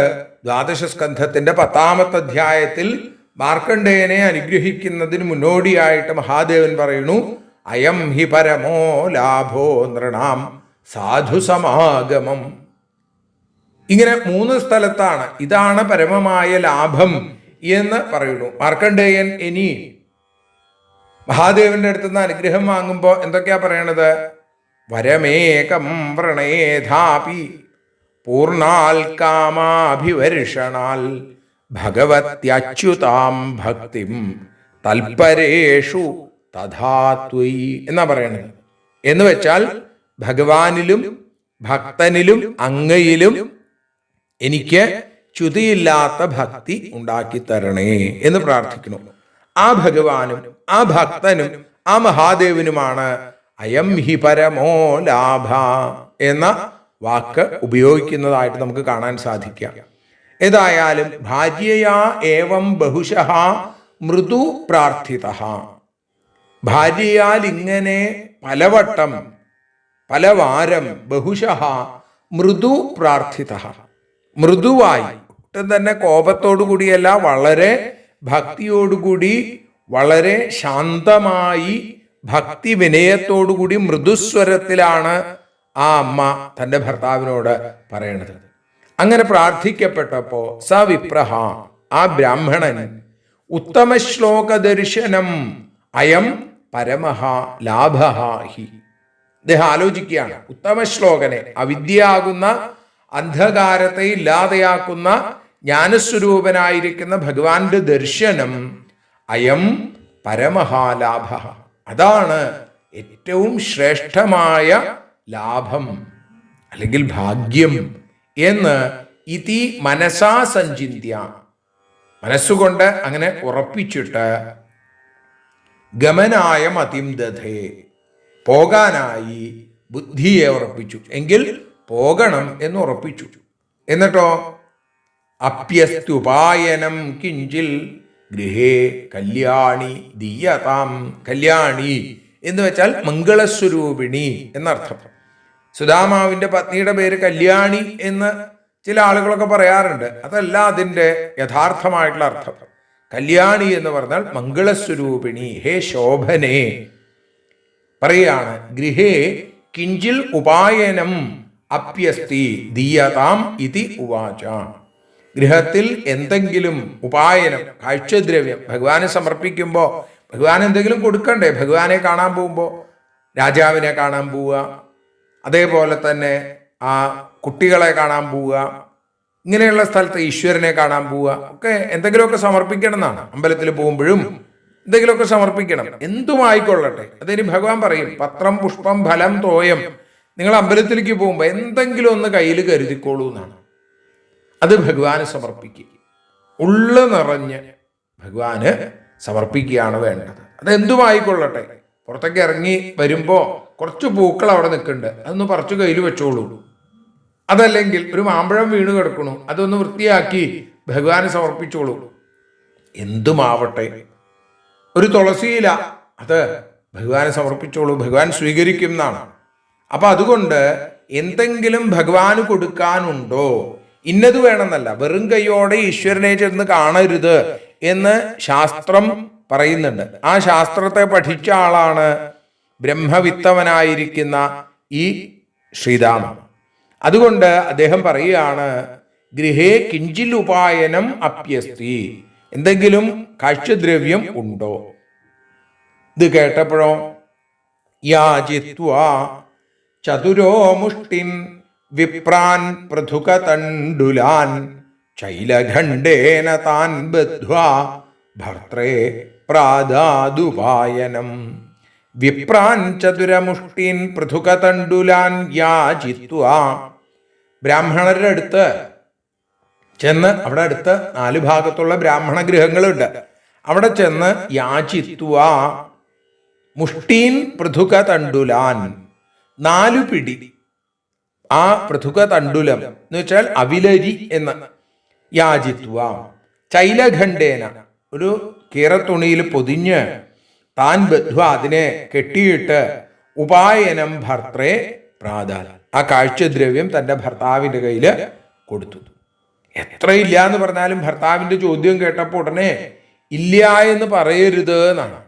ദ്വാദശ സ്കന്ധത്തിന്റെ 10-ാമത്തെ അധ്യായത്തിൽ മാർക്കണ്ഡേയനെ അനുഗ്രഹിക്കുന്നതിന് മുന്നോടിയായിട്ട് മഹാദേവൻ പറയുന്നു, അയം ഹി പരമോ ലാഭോ നൃണാം സാധു സമാഗമം. ഇങ്ങനെ 3 സ്ഥലത്താണ് ഇതാണ് പരമമായ ലാഭം എന്ന് പറയുന്നു. മാർക്കണ്ഡേയൻ ഇനി മഹാദേവന്റെ അടുത്ത് നിന്ന് അനുഗ്രഹം വാങ്ങുമ്പോൾ എന്തൊക്കെയാ പറയണത്? വരമേകം വ്രണേധാപി പൂർണാൽ കാമാഭിവർഷണാൽ ഭഗവത്യച്യുതാം ഭക്തിം തൽപരേഷു തഥാത്വയി എന്നാ പറയണത്. എന്ന് വെച്ചാൽ ഭഗവാനിലും ഭക്തനിലും അങ്ങയിലും എനിക്ക് ച്യുതിയില്ലാത്ത ഭക്തി ഉണ്ടാക്കി തരണേ എന്ന് പ്രാർത്ഥിക്കുന്നു. ആ ഭഗവാനും ആ ഭക്തനും ആ മഹാദേവനുമാണ് അയം ഹി പരമോ ലാഭ എന്ന വാക്ക് ഉപയോഗിക്കുന്നതായിട്ട് നമുക്ക് കാണാൻ സാധിക്കാം. ഏതായാലും ഭാര്യയാ ഏവം ബഹുശഃ മൃദു പ്രാർത്ഥിത. ഭാര്യയാൽ ഇങ്ങനെ പലവട്ടം പലവാരം ബഹുശഃ മൃദു പ്രാർത്ഥിത, മൃദുവായി, ഒട്ടും തന്നെ കോപത്തോടു കൂടിയല്ല, വളരെ ഭക്തിയോടുകൂടി, വളരെ ശാന്തമായി, ഭക്തി വിനയത്തോടുകൂടി മൃദുസ്വരത്തിലാണ് ആ അമ്മ തൻ്റെ ഭർത്താവിനോട് പറയണത്. അങ്ങനെ പ്രാർത്ഥിക്കപ്പെട്ടപ്പോ സ വിപ്രഹ, ആ ബ്രാഹ്മണൻ, ഉത്തമ ശ്ലോക ദർശനം അയം പരമഃ ലാഭഃ ഹി. അദ്ദേഹം ആലോചിക്കുകയാണ്, ഉത്തമ ശ്ലോകനെ, അവിദ്യയാകുന്ന അന്ധകാരത്തെ ഇല്ലാതെയാക്കുന്ന ജ്ഞാനസ്വരൂപനായിരിക്കുന്ന ഭഗവാന്റെ ദർശനം അയം പരമഃ ലാഭഃ, അതാണ് ഏറ്റവും ശ്രേഷ്ഠമായ ലാഭം അല്ലെങ്കിൽ ഭാഗ്യം എന്ന് ഇതി മനസാ സഞ്ചിന്യ, മനസ്സുകൊണ്ട് അങ്ങനെ ഉറപ്പിച്ചിട്ട് ഗമനായ മതിം ദധേ, പോകാനായി ബുദ്ധിയെ ഉറപ്പിച്ചു. എങ്കിൽ പോകണം എന്ന് ഉറപ്പിച്ചു. എന്നിട്ടോ അപ്യസ്തുപായനം കിഞ്ചിൽ ഗൃഹേ കല്യാണി ദീയതാം. കല്യാണി എന്ന് വെച്ചാൽ മംഗളസ്വരൂപിണി എന്നർത്ഥം. സുദാമാവിന്റെ പത്നിയുടെ പേര് കല്യാണി എന്ന് ചില ആളുകളൊക്കെ പറയാറുണ്ട്. അതല്ല അതിൻ്റെ യഥാർത്ഥമായിട്ടുള്ള അർത്ഥം. കല്യാണി എന്ന് പറഞ്ഞാൽ മംഗളസ്വരൂപിണി, ഹേ ശോഭനേ പറയാണ്. ഗൃഹേ കിഞ്ചിൽ ഉപായനം അപ്യസ്തി ദീയതാം ഇതി ഉവാച. ഗൃഹത്തിൽ എന്തെങ്കിലും ഉപായനം, കാഴ്ചദ്രവ്യം ഭഗവാന് സമർപ്പിക്കുമ്പോൾ ഭഗവാൻ എന്തെങ്കിലും കൊടുക്കണ്ടേ? ഭഗവാനെ കാണാൻ പോകുമ്പോൾ രാജാവിനെ കാണാൻ പോവുക, അതേപോലെ തന്നെ ആ കുട്ടികളെ കാണാൻ പോവുക, ഇങ്ങനെയുള്ള സ്ഥലത്ത് ഈശ്വരനെ കാണാൻ പോവുക, ഒക്കെ എന്തെങ്കിലുമൊക്കെ സമർപ്പിക്കണം എന്നാണ്. അമ്പലത്തിൽ പോകുമ്പോഴും എന്തെങ്കിലുമൊക്കെ സമർപ്പിക്കണം, എന്തുമായിക്കൊള്ളട്ടെ. അതിന് ഭഗവാൻ പറയും, പത്രം പുഷ്പം ഫലം തോയം, നിങ്ങൾ അമ്പലത്തിലേക്ക് പോകുമ്പോൾ എന്തെങ്കിലും ഒന്ന് കയ്യിൽ കരുതിക്കോളൂ എന്നാണ്. അത് ഭഗവാന് സമർപ്പിക്കുക, ഉള്ള നിറഞ്ഞ് ഭഗവാന് സമർപ്പിക്കുകയാണ് വേണ്ടത്. അതെന്തുമായിക്കൊള്ളട്ടെ. പുറത്തേക്ക് ഇറങ്ങി വരുമ്പോൾ കുറച്ച് പൂക്കൾ അവിടെ നിൽക്കുന്നുണ്ട്, അതൊന്ന് പറിച്ചു കയ്യിൽ വെച്ചോളൂ. അതല്ലെങ്കിൽ ഒരു മാമ്പഴം വീണ് കിടക്കണു, അതൊന്ന് വൃത്തിയാക്കി ഭഗവാന് സമർപ്പിച്ചോളൂ. എന്തുമാവട്ടെ, ഒരു തുളസിയില, അത് ഭഗവാന് സമർപ്പിച്ചോളൂ, ഭഗവാൻ സ്വീകരിക്കും എന്നാണ്. അപ്പൊ അതുകൊണ്ട് എന്തെങ്കിലും ഭഗവാന് കൊടുക്കാനുണ്ടോ, ഇന്നത് വേണമെന്നല്ല. വെറും കൈയോടെ ഈശ്വരനെ ചെന്ന് കാണരുത് എന്ന് ശാസ്ത്രം പറയുന്നുണ്ട്. ആ ശാസ്ത്രത്തെ പഠിച്ച ആളാണ് ബ്രഹ്മവിത്തവനായിരിക്കുന്ന ഈ ശ്രീരാമ. അതുകൊണ്ട് അദ്ദേഹം പറയുകയാണ്, ഗൃഹേ കിഞ്ചിൽ ഉപായനം അപ്യസ്തി, എന്തെങ്കിലും കാഴ്ചദ്രവ്യം ഉണ്ടോ? ഇത് കേട്ടപ്പോഴോ, യാചിത്വാ ചതുരോ മുഷ്ടിൻ വിപ്രാൻ പൃഥുകതണ്ഡുലാൻ ശൈലഖണ്ഡേന താൻ ബദ്ധ്വാ ഭർത്രേ പ്രാദാദുപായനം. വിപ്രാൻ ചതുരമുഷ്ടിൻ പൃഥുകതണ്ഡുലാൻ യാചിത്വാ, ബ്രാഹ്മണരുടെ അടുത്ത് ചെന്ന്, അവിടെ അടുത്ത് 4 ഭാഗത്തുള്ള ബ്രാഹ്മണ ഗൃഹങ്ങളുണ്ട്, അവിടെ ചെന്ന് യാചിത്വാ മുഷ്ടീൻ പൃഥുകതണ്ഡുലാൻ, 4 പിടി ആ പൃഥുകതണ്ഡുലം എന്ന് വെച്ചാൽ അവിലരി എന്ന്, യാചിത്വ ചൈലഖണ്ഡേന, ഒരു കീറത്തുണിയിൽ പൊതിഞ്ഞ്, താൻ ബദ്ധ്വ, അതിനെ കെട്ടിയിട്ട്, ഉപായനം ഭർത്രേ പ്രാദാൽ, ആ കാഴ്ചദ്രവ്യം തൻ്റെ ഭർത്താവിൻ്റെ കയ്യിൽ കൊടുത്തു. എത്രയില്ല എന്ന് പറഞ്ഞാലും ഭർത്താവിൻ്റെ ചോദ്യം കേട്ടപ്പോൾ ഉടനെ ഇല്ല എന്ന് പറയരുത് എന്നാണ്.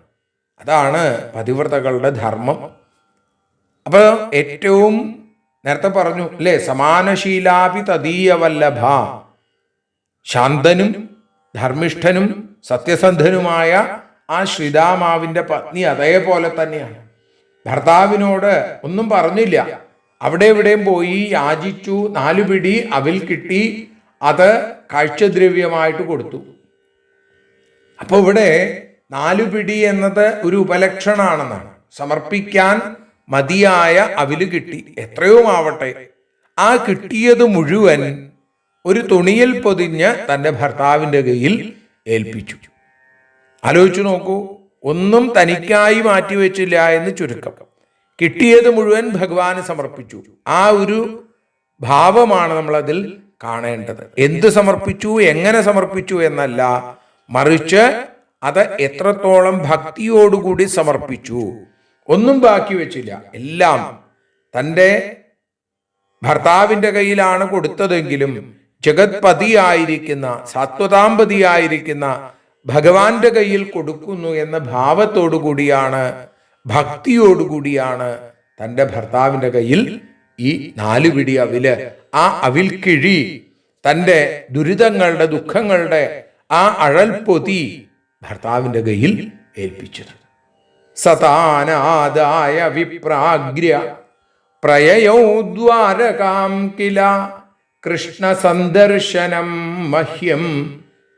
അതാണ് പതിവ്രതകളുടെ ധർമ്മം. അപ്പൊ ഏറ്റവും നേരത്തെ പറഞ്ഞു അല്ലേ, സമാനശീലാപി തദീയ വല്ലഭ, ശാന്തനും ധർമ്മിഷ്ഠനും സത്യസന്ധനുമായ ആ ശ്രീരാമാവിൻ്റെ പത്നി അതേപോലെ തന്നെയാണ്. ഭർത്താവിനോട് ഒന്നും പറഞ്ഞില്ല, അവിടെ ഇവിടെയും പോയി യാചിച്ചു, 4 പിടി അവിൽ കിട്ടി, അത് കാഴ്ചദ്രവ്യമായിട്ട് കൊടുത്തു. അപ്പൊ ഇവിടെ 4 പിടി എന്നത് ഒരു ഉപലക്ഷണാണെന്നാണ്. സമർപ്പിക്കാൻ മതിയായ അവില് കിട്ടി, എത്രയോ ആവട്ടെ. ആ കിട്ടിയത് മുഴുവൻ ഒരു തുണിയിൽ പൊതിഞ്ഞ് തൻ്റെ ഭർത്താവിൻ്റെ കയ്യിൽ ഏൽപ്പിച്ചു. ആലോചിച്ചു നോക്കൂ, ഒന്നും തനിക്കായി മാറ്റിവെച്ചില്ല എന്ന് ചുരുക്കം. കിട്ടിയത് മുഴുവൻ ഭഗവാന് സമർപ്പിച്ചു. ആ ഒരു ഭാവമാണ് നമ്മളതിൽ കാണേണ്ടത്. എന്ത് സമർപ്പിച്ചു, എങ്ങനെ സമർപ്പിച്ചു എന്നല്ല, മറിച്ച് അത് എത്രത്തോളം ഭക്തിയോടുകൂടി സമർപ്പിച്ചു. ഒന്നും ബാക്കി വെച്ചില്ല, എല്ലാം തൻ്റെ ഭർത്താവിൻ്റെ കയ്യിലാണ് കൊടുത്തതെങ്കിലും ജഗത്പതിയായിരിക്കുന്ന സാത്വതാംപതിയായിരിക്കുന്ന ഭഗവാന്റെ കയ്യിൽ കൊടുക്കുന്നു എന്ന ഭാവത്തോടു കൂടിയാണ്, ഭക്തിയോടുകൂടിയാണ് തൻ്റെ ഭർത്താവിൻ്റെ കയ്യിൽ ഈ 4 പിടി അവില്, ആ അവിൽ കിഴി, തൻ്റെ ദുരിതങ്ങളുടെ ദുഃഖങ്ങളുടെ ആ അഴൽപ്പൊതി ഭർത്താവിൻ്റെ കയ്യിൽ ഏൽപ്പിച്ചത്. സതാനാദായ വിപ്രാഗ്ര്യ പ്രയയൗ ദ്വാരകാം കില കൃഷ്ണ സന്ദർശനം മഹ്യം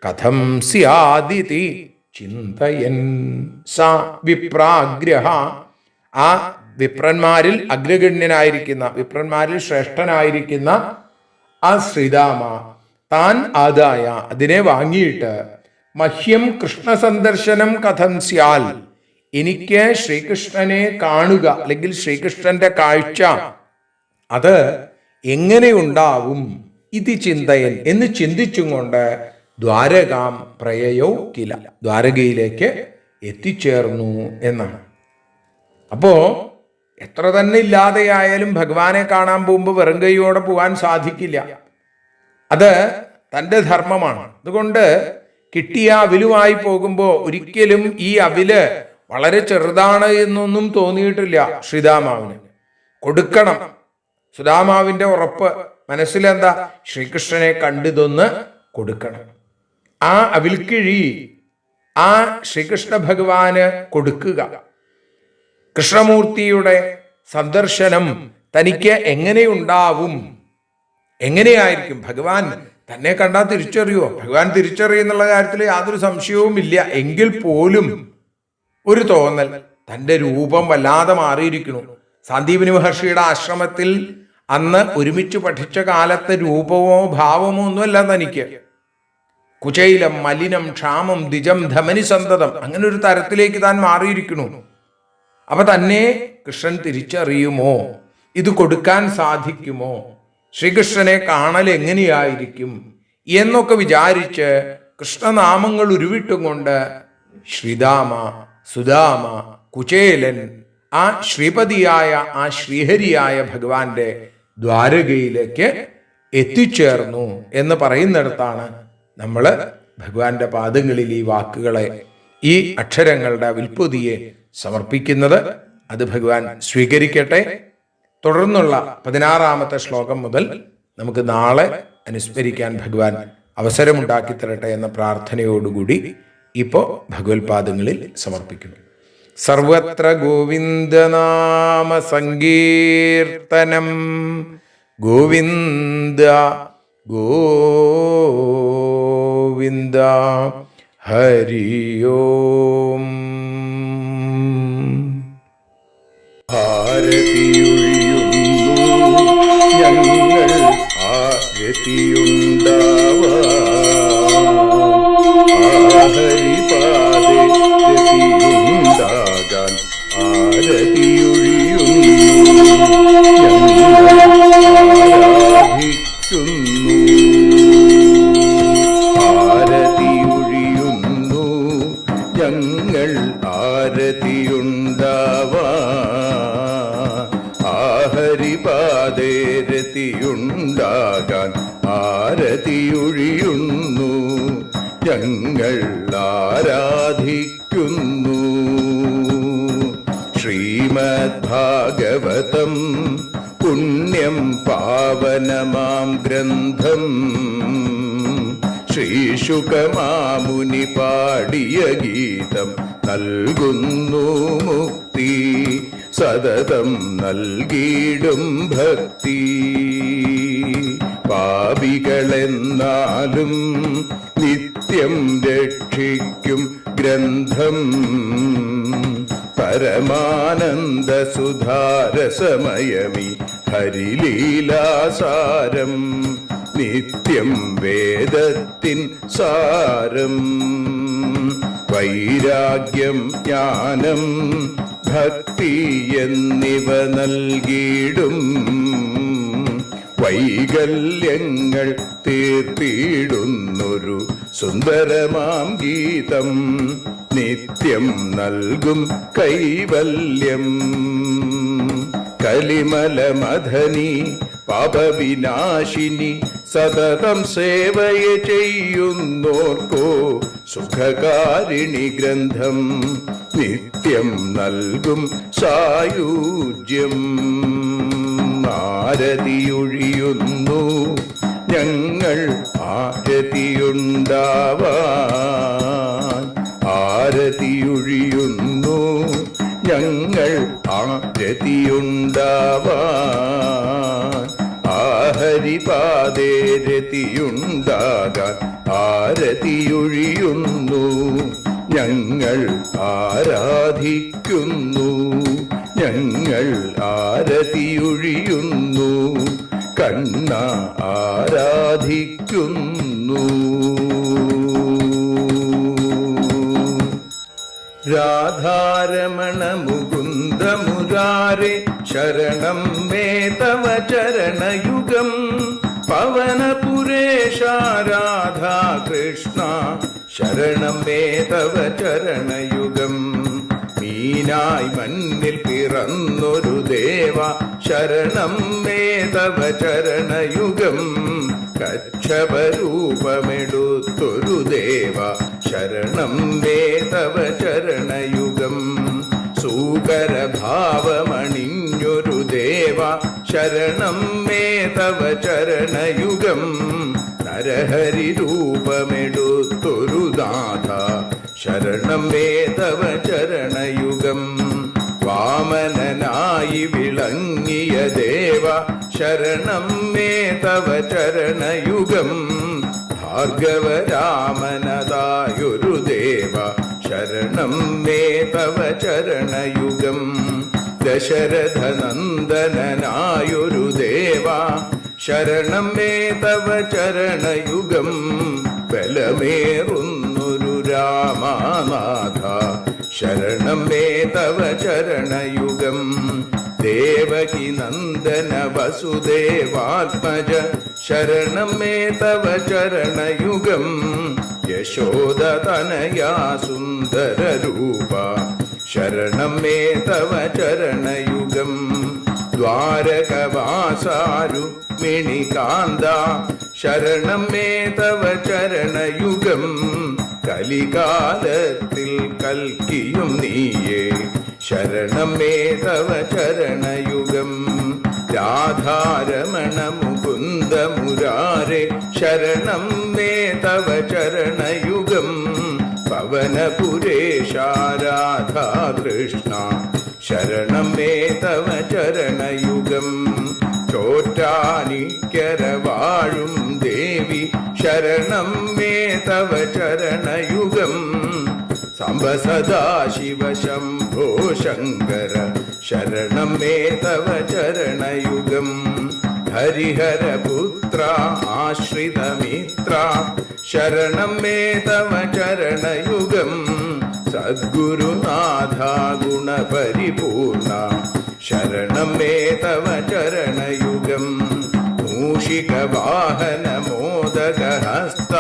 കഥം സ്യാദിതി ചിന്തയൻ. സ വിപ്രാഗ്രഹ, ആ വിപ്രന്മാരിൽ അഗ്രഗണ്യനായിരിക്കുന്ന, വിപ്രന്മാരിൽ ശ്രേഷ്ഠനായിരിക്കുന്ന ആ ശ്രീരാമ താൻ ആദായ, അതിനെ വാങ്ങിയിട്ട്, മഹ്യം കൃഷ്ണ സന്ദർശനം കഥം സ്യാൽ, എനിക്ക് ശ്രീകൃഷ്ണനെ കാണുക അല്ലെങ്കിൽ ശ്രീകൃഷ്ണന്റെ കാഴ്ച അത് എങ്ങനെയുണ്ടാവും, ഇത് ചിന്തയൻ എന്ന് ചിന്തിച്ചും കൊണ്ട് ദ്വാരകാം പ്രയയോ കില, ദ്വാരകയിലേക്ക് എത്തിച്ചേർന്നു എന്നാണ്. അപ്പോ എത്ര തന്നെ ഇല്ലാതെയായാലും ഭഗവാനെ കാണാൻ പോകുമ്പോൾ വെറും കൈയോടെ പോകാൻ സാധിക്കില്ല. അത് തൻ്റെ ധർമ്മമാണ്. അതുകൊണ്ട് കിട്ടിയ അവിലുമായി പോകുമ്പോൾ ഒരിക്കലും ഈ അവില് വളരെ ചെറുതാണ് എന്നൊന്നും തോന്നിയിട്ടില്ല ശ്രീരാമാവിന്. കൊടുക്കണം. സുധാമാവിൻ്റെ ഉറപ്പ് മനസ്സിലെന്താ, ശ്രീകൃഷ്ണനെ കണ്ടിതൊന്ന് കൊടുക്കണം. ആ അവിൽക്കിഴി ആ ശ്രീകൃഷ്ണ ഭഗവാന് കൊടുക്കുക. കൃഷ്ണമൂർത്തിയുടെ സന്ദർശനം തനിക്ക് എങ്ങനെയുണ്ടാവും, എങ്ങനെയായിരിക്കും? ഭഗവാൻ തന്നെ കണ്ടാൽ തിരിച്ചറിയോ? ഭഗവാൻ തിരിച്ചറിയുന്നുള്ള കാര്യത്തിൽ യാതൊരു സംശയവുമില്ല. എങ്കിൽ പോലും ഒരു തോന്നൽ, തൻ്റെ രൂപം വല്ലാതെ മാറിയിരിക്കുന്നു. സാന്ദീപനി മഹർഷിയുടെ ആശ്രമത്തിൽ അന്ന് ഒരുമിച്ച് പഠിച്ച കാലത്തെ രൂപമോ ഭാവമോ ഒന്നുമല്ല തനിക്ക്. കുചൈലം മലിനം ക്ഷാമം ദ്വിജം ധമനി സന്തതം, അങ്ങനെ ഒരു തരത്തിലേക്ക് താൻ മാറിയിരിക്കുന്നു. അപ്പൊ തന്നെ കൃഷ്ണൻ തിരിച്ചറിയുമോ? ഇത് കൊടുക്കാൻ സാധിക്കുമോ? ശ്രീകൃഷ്ണനെ കാണൽ എങ്ങനെയായിരിക്കും എന്നൊക്കെ വിചാരിച്ച് കൃഷ്ണനാമങ്ങൾ ഉരുവിട്ടും കൊണ്ട് ശ്രീദാമ, സുദാമ, കുചേലൻ ആ ശ്രീപതിയായ ആ ശ്രീഹരിയായ ഭഗവാന്റെ ദ്വാരകയിലേക്ക് എത്തിച്ചേർന്നു എന്ന് പറയുന്നിടത്താണ് നമ്മൾ ഭഗവാന്റെ പാദങ്ങളിൽ ഈ വാക്കുകളെ, ഈ അക്ഷരങ്ങളുടെ വിൽപ്പുതിയെ സമർപ്പിക്കുന്നത്. അത് ഭഗവാൻ സ്വീകരിക്കട്ടെ. തുടർന്നുള്ള 16-ാമത്തെ ശ്ലോകം മുതൽ നമുക്ക് നാളെ അനുസ്മരിക്കാൻ ഭഗവാൻ അവസരമുണ്ടാക്കി തരട്ടെ എന്ന പ്രാർത്ഥനയോടുകൂടി ഇപ്പോൾ ഭഗവത്പാദങ്ങളിൽ സമർപ്പിക്കുന്നു. സർവത്ര ഗോവിന്ദനാമ സങ്കീർത്തനം, ഗോവിന്ദ ഗോവിന്ദ. ഹരി ഓം. ആരതിയൊഴിയുന്നു ഞങ്ങൾ ആരതിയുണ്ടാവാൻ, ഹരിപാദേ രതിയുണ്ടാകാൻ ആരതിയൊഴിയുന്നു ഞങ്ങൾ ആരതിയുണ്ടാവാൻ, ഹരിപാദേ രതിയുണ്ടാകാൻ ആരതിയൊഴിയുന്നു ഞങ്ങൾ ആരാധിക്കുന്നു. ശ്രീമദ് ഭാഗവതം പുണ്യം പാവനമാം ഗ്രന്ഥം, ശ്രീശുകമാമുനി പാടിയ ഗീതം നൽകുന്നു മുക്തി, സതതം നൽകിയിടും ഭക്തി. പാപികളെന്നാലും നിത്യം രക്ഷിക്കും ഗ്രന്ഥം, പരമാനന്ദ സുധാരസമയമി ഹരിലീലാസാരം, നിത്യം വേദത്തിൻ സാരം. വൈരാഗ്യം ജ്ഞാനം ഭക്തി എന്നിവ നൽകിയിടും, വൈകല്യങ്ങൾ തീർത്തിയിടുന്നൊരു സുന്ദരമാം ഗീതം, നിത്യം നൽകും കൈവല്യം. കലിമലമഥനി പാപവിനാശിനി സതതം സേവയ ചെയ്യുന്നോർക്കോ സുഖകാരിണി ഗ്രന്ഥം, നിത്യം നൽകും സായുജ്യം. ആരതിയൊഴിയുന്നു ഞങ്ങൾ ആരതിയുണ്ടാവാൻ, ആരതിയൊഴിയുന്നു ഞങ്ങൾ ആരതിയുണ്ടാവാൻ, ഹരിപാദേ രതിയുണ്ടാകാൻ ആരതിയൊഴിയുന്നു ഞങ്ങൾ ആരാധിക്കുന്നു. ഞങ്ങൾ ആരതിയൊഴിയുന്നു കണ്ണ ആരാധിക്കുന്നു. രാധാരമണ മുകുന്ദ മുരാരേ ശരണം മേ തവ ചരണയുഗം, പവനപുരേശ രാധാ കൃഷ്ണ ശരണം മേ തവ ചരണയുഗം. മീനായി മണ്ണിൽ പിറന്നൊരു ദേവ ശരണം മേ തവ ചരണയുഗം, കച്ഛപരൂപമെടുത്തൊരു ദേവ ശരണം മേ തവ ചരണയുഗം. സൂകരഭാവമണിഞ്ഞൊരു ദേവ ശരണം മേ തവ ചരണയുഗം, നരഹരി രൂപമെടുത്തൊരു നാഥ ശരണം മേ തവ ചരണയുഗം. വാമനനായി വിളങ്ങിയ ദേവ ശരണം മേ തവ ചരണയുഗം. ഭാർഗവരാമനതായൊരു ദേവ ശരണം മേ തവ ചരണയുഗം. ദശരഥനന്ദനായൊരു ദേവ ശരണം മേ തവ ചരണയുഗം. ബലമേറുന്നൊരു രാമനാഥ ശരണം മേ തവ ചരണയുഗം. ദേവകി നന്ദന വസുദേവാത്മജ ശരണം മേ തവ ചരണയുഗം. യശോദതനയാ സുന്ദര രൂപ ശരണം മേ തവ ചരണയുഗം. ദ്വാരകവാസാരുക്മിണികാന്ത ശരണം മേ തവ ചരണയുഗം. കലികാലത്തിൽ കൽക്കിയും നീയേ ശരണം മേ തവ ചരണയുഗം. രാധാരമണ മുകുന്ദ മുരാരേ ശരണം മേ തവ ചരണയുഗം. പവനപുരേശ രാധാകൃഷ്ണ ശരണം മേ തവ ചരണയുഗം. ചോറ്റാനിക്കര വാഴും ദേവി ശരണം മേ തവ ചരണയുഗം. സാംബ സദാശിവ ശംഭോ ശങ്കര ശരണം മേ തവ ചരണയുഗം. ഹരിഹരപുത്ര ആശ്രിതമിത്ര ശരണം മേ തവ ചരണയുഗം. സദ്ഗുരുനാഥ ഗുണപരിപൂർണ ശരണം മേ തവ ചരണയുഗം. മൂഷിക വാഹന മോദകഹസ്ത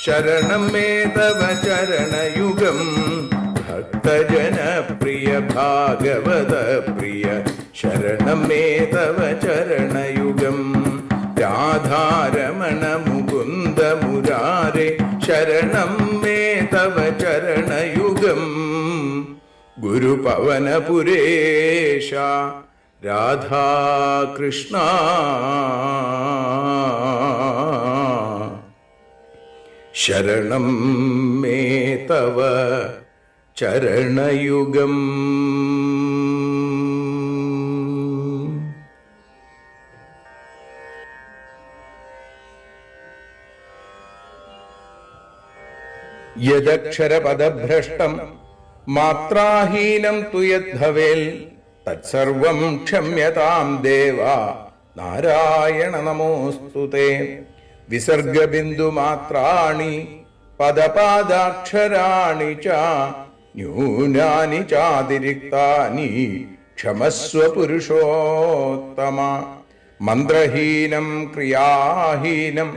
ശരണം മേ തവ ചരണയുഗം. ഭക്തജനപ്രിയ ഭാഗവത പ്രിയ ശരണം മേ തവ ചരണയുഗം. രാധാരമണ മുകുന്ദ മുരാരേ ശരണം മേ തവ ചരണയുഗം. ഗുരുപവനപുരേശ രാധാകൃഷ്ണ ശരണം മേ തവ ചരണയുഗം. യദക്ഷരപദഭ്രഷ്ടം മാത്രാഹീനം തു യദ്ഭവേൽ തത്സർവം ക്ഷമ്യതാം ദേവ നാരായണ നമോസ്തുതേ. വിസർഗബിന്ദുമാത്രാണി പദപാദാക്ഷരാണി ച ന്യൂനാനി ചാതിരിക്താനി ക്ഷമസ്വ പുരുഷോത്തമ. മന്ത്രഹീനം ക്രിയാഹീനം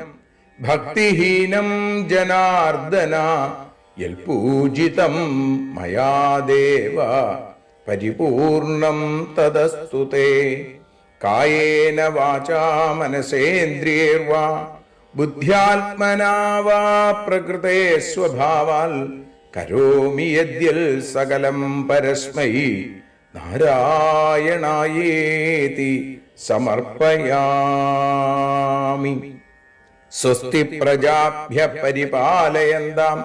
ഭക്തിഹീനം ജനാർദ്ദന യൽപൂജിതം മയാ ദേവ പരിപൂർണം തദസ്തു തേ. കായേന വാചാ മനസേന്ദ്രിയൈർവാ ബുദ്ധ്യാത്മനാ വാ പ്രകൃതേ സ്വഭാവാൽ കരോമി യദ്യൽ സകലം പരസ്മൈ നാരായണായേതി സമർപ്പയാമി. സ്വസ്തി പ്രജാഭ്യഃ പരിപാലയന്താം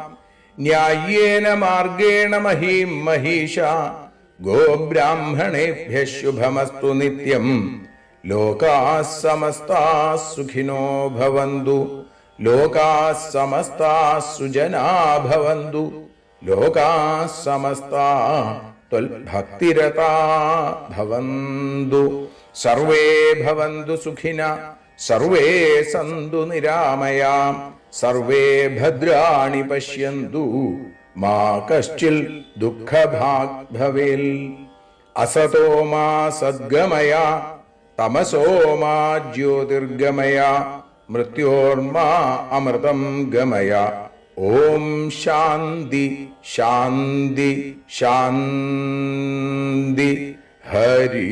ന്യായേന മാർഗേണ മഹീം മഹീഷാ. ഗോബ്രാഹ്മണേഭ്യഃ ശുഭമസ്തു നിത്യം. ലോകാഃ സമസ്താഃ സുഖിനോ ഭവന്തു. ലോകാഃ സമസ്താഃ സുജനാഃ ഭവന്തു. ലോകാഃ സമസ്താഃ ത്വൽഭക്തിരതാഃ ഭവന്തു. സർവേ ഭവന്തു സുഖിനഃ സർവേ സന്തു നിരാമയാം. സർവേ ഭദ്രാണി പശ്യന്തു മാ കശ്ചിൽ ദുഃഖഭാഗ് ഭവേൽ. അസതോ മാ സദ്ഗമയ തമസോ മാ ജ്യോതിർഗമയ മൃത്യോർമാ അമൃതം ഗമയ. ഓം ശാന്തി ശാന്തി ശാന്തി. ഹരി